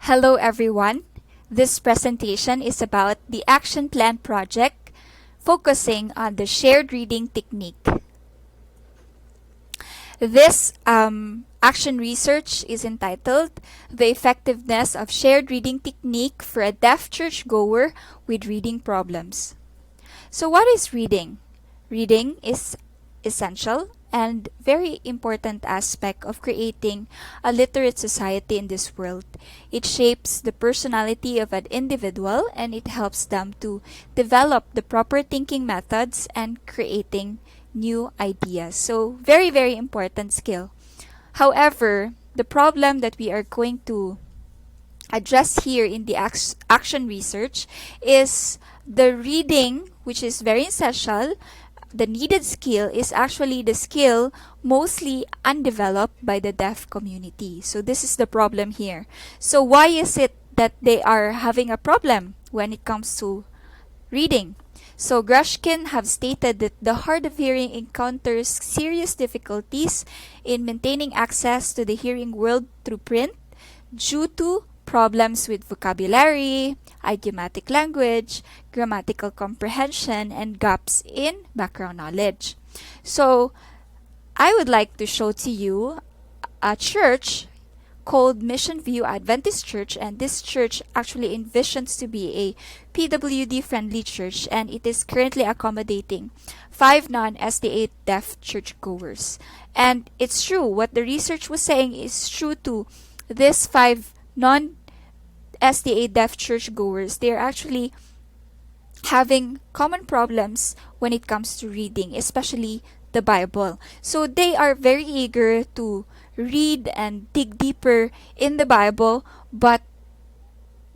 Hello everyone. This presentation is about the Action Plan project focusing on the shared reading technique. This action research is entitled The Effectiveness of Shared Reading Technique for a Deaf Churchgoer with Reading Problems. So what is reading? Reading is essential and very important aspect of creating a literate society in this world. It shapes the personality of an individual and it helps them to develop the proper thinking methods and creating new ideas. So very, very important skill. However, the problem that we are going to address here in the action research is the reading, which is very essential. The needed skill is actually the skill mostly undeveloped by the deaf community. So this is the problem here. So why is it that they are having a problem when it comes to reading? So Grushkin have stated that the hard of hearing encounters serious difficulties in maintaining access to the hearing world through print due to problems with vocabulary, idiomatic language, grammatical comprehension, and gaps in background knowledge. So I would like to show to you a church called Mission View Adventist Church, and this church actually envisions to be a PWD friendly church, and it is currently accommodating 5 non-SDA deaf churchgoers. And it's true, what the research was saying is true to these 5 non-SDA deaf churchgoers. They're actually having common problems when it comes to reading, especially the Bible. So they are very eager to read and dig deeper in the Bible, but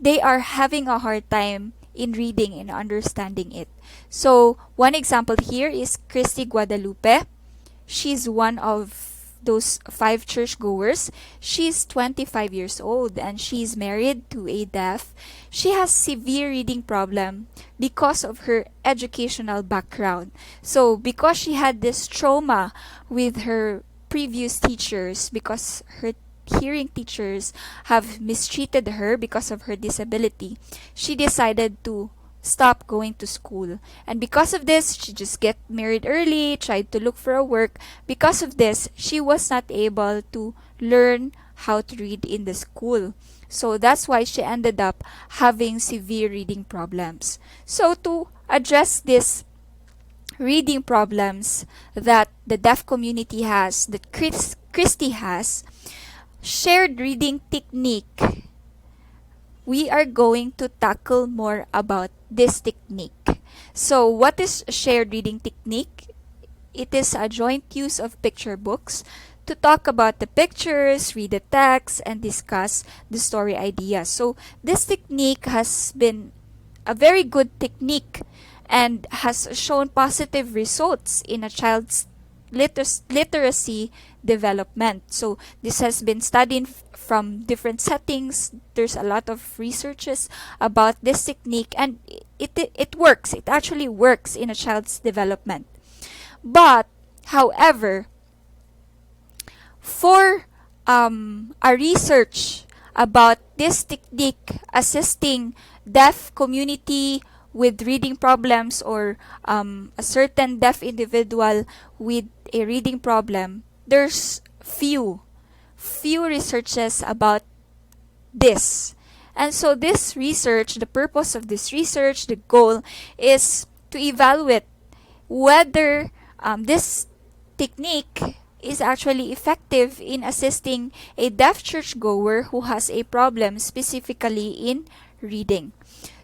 they are having a hard time in reading and understanding it. So one example here is CHRISTY Guadalupe. She's one of those 5 churchgoers. She's 25 years old and she's married to a deaf. She has severe reading problem because of her educational background. So because she had this trauma with her previous teachers, because her hearing teachers have mistreated her because of her disability, she decided to stop going to school. And because of this, she just get married early, tried to look for a work. Because of this, she was not able to learn how to read in the school. So that's why she ended up having severe reading problems. So to address this reading problems that the deaf community has, that CHRISTY has, shared reading technique, we are going to tackle more about this technique. So what is shared reading technique? It is a joint use of picture books to talk about the pictures, read the text, and discuss the story ideas. So this technique has been a very good technique and has shown positive results in a child's literacy development. So this has been studied from different settings. There's a lot of researches about this technique, and it works. It actually works in a child's development. But however, for a research about this technique assisting deaf community with reading problems, or a certain deaf individual with a reading problem, there's few researches about this. And so this research, the purpose of this research, the goal is to evaluate whether this technique is actually effective in assisting a deaf churchgoer who has a problem specifically in reading.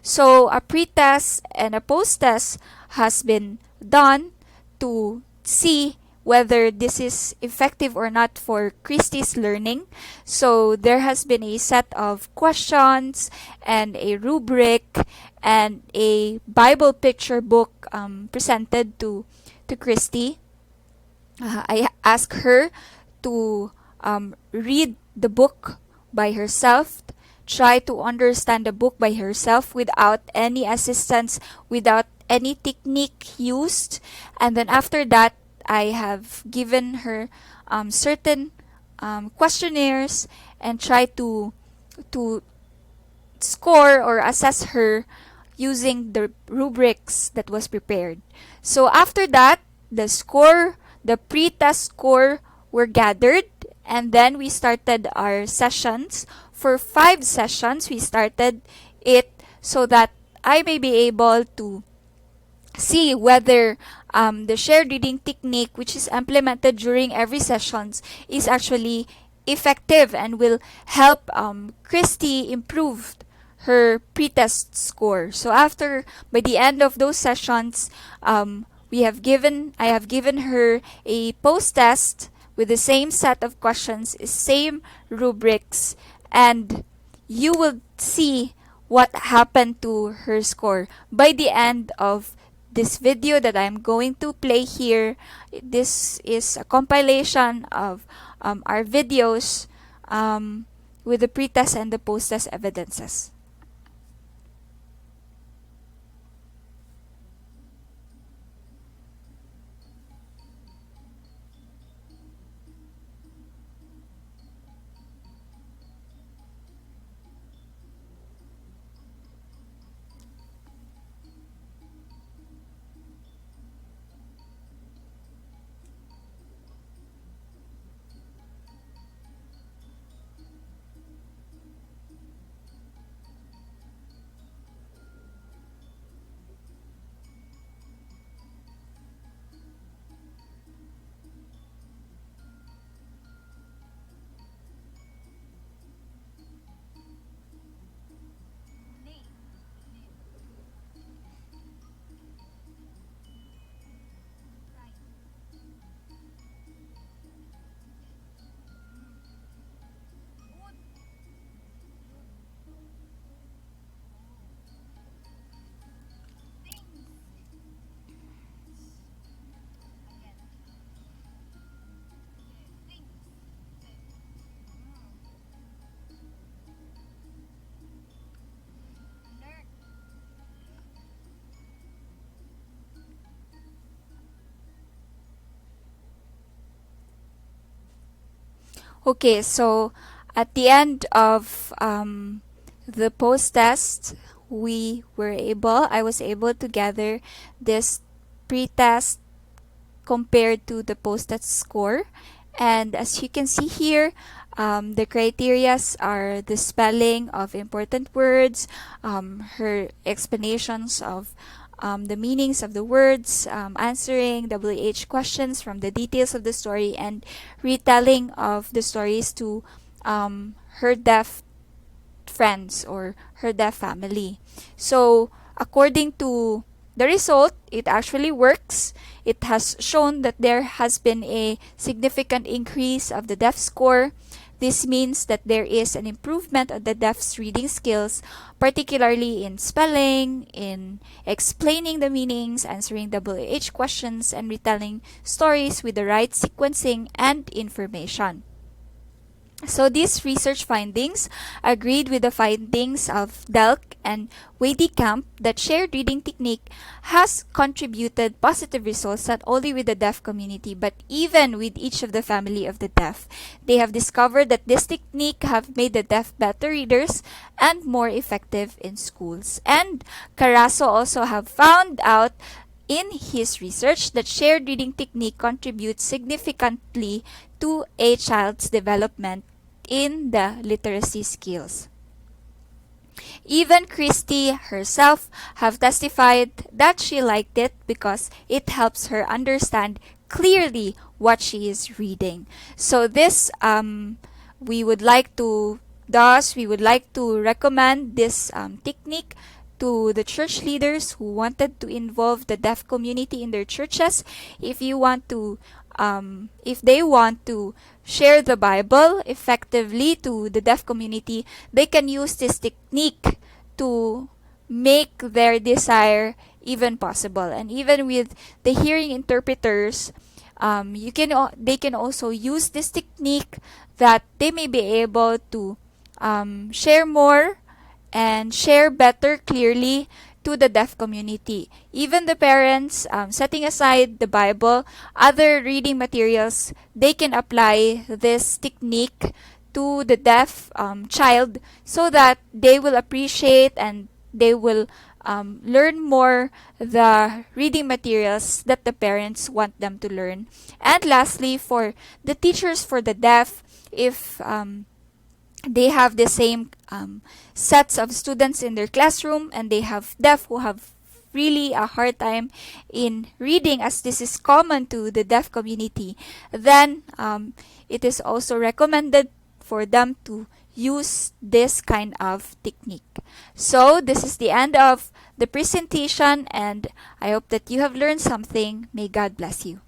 So a pre-test and a post-test has been done to see whether this is effective or not for CHRISTY's learning. So there has been a set of questions and a rubric and a Bible picture book presented to CHRISTY. I asked her to read the book by herself, try to understand the book by herself without any assistance, without any technique used. And then after that, I have given her certain questionnaires and try to score or assess her using the rubrics that was prepared. So after that, the pre-test score were gathered, and then we started our sessions. For 5 sessions, we started it so that I may be able to see whether the shared reading technique, which is implemented during every sessions, is actually effective and will help Christy improve her pretest score. So by the end of those sessions, I have given her a post test with the same set of questions, same rubrics, and you will see what happened to her score by the end of this video that I'm going to play here. This is a compilation of our videos with the pretest and the post-test evidences. Okay, so at the end of the post test, I was able to gather this pre-test compared to the post test score. And as you can see here, the criterias are the spelling of important words, her explanations of the meanings of the words, answering WH questions from the details of the story, and retelling of the stories to her deaf friends or her deaf family. So, according to the result, it actually works. It has shown that there has been a significant increase of the deaf score. This means that there is an improvement of the deaf's reading skills, particularly in spelling, in explaining the meanings, answering WH questions, and retelling stories with the right sequencing and information. So these research findings agreed with the findings of Delk and Camp that shared reading technique has contributed positive results not only with the deaf community but even with each of the family of the deaf. They have discovered that this technique have made the deaf better readers and more effective in schools. And Carasso also have found out in his research that shared reading technique contributes significantly to a child's development in the literacy skills. Even Christy herself have testified that she liked it because it helps her understand clearly what she is reading. So this we would like to recommend this technique to the church leaders who wanted to involve the deaf community in their churches. If they want to share the Bible effectively to the deaf community, they can use this technique to make their desire even possible. And even with the hearing interpreters, they can also use this technique that they may be able to share more and share better clearly to the deaf community. Even the parents, setting aside the Bible, other reading materials, they can apply this technique to the deaf child, so that they will appreciate and they will learn more the reading materials that the parents want them to learn. And lastly, for the teachers for the deaf, if they have the same sets of students in their classroom and they have deaf who have really a hard time in reading, as this is common to the deaf community, then it is also recommended for them to use this kind of technique. So this is the end of the presentation, and I hope that you have learned something. May God bless you.